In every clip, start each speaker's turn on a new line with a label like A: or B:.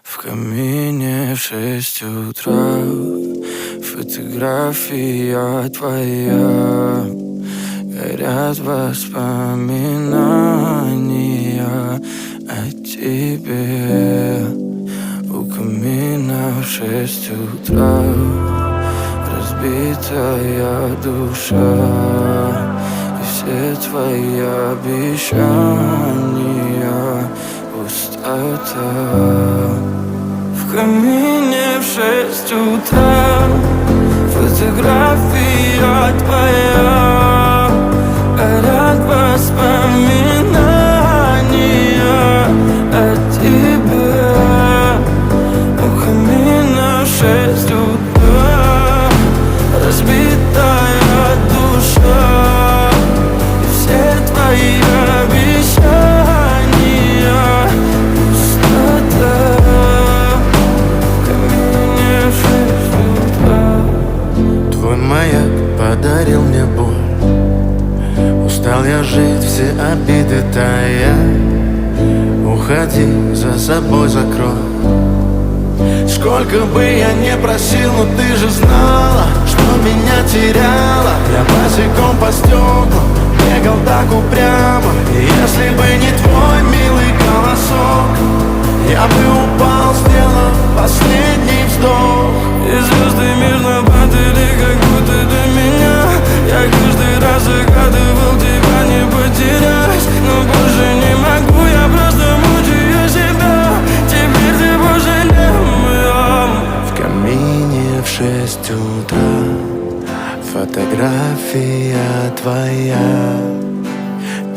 A: В камине в 6 утра фотография твоя. Горят воспоминания о тебе. У камина в 6 утра разбитая душа. И все твои обещания пустота. В камине в 6 утра фотография твоя. Горят воспоминания о тебе. У камина в 6 утра разбитая душа. И все твои обещания пустота. В камине в 6 утра.
B: Твой маяк подарил мне боль. Устал я жить, все обиды тая. Уходи, за собой закрой. Сколько бы я не просил, но ты же знала, что меня теряла. Я босиком по стеклам бегал так упрямо. И если бы не твой милый голосок, я бы упал, сделав последний вздох.
A: И звезды мирно падали, как будто до меня. Я каждый раз загадывал тебя не потерять, но больше не могу, я просто мучаю себя. Теперь ты пожалел меня.
B: В камине в 6 утра фотография твоя.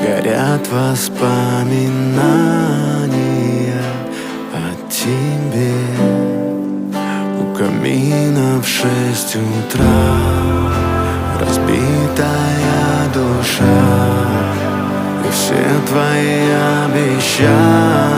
B: Горят воспоминания о тебе. У камина в 6 утра разбитая душа. И все твои обещания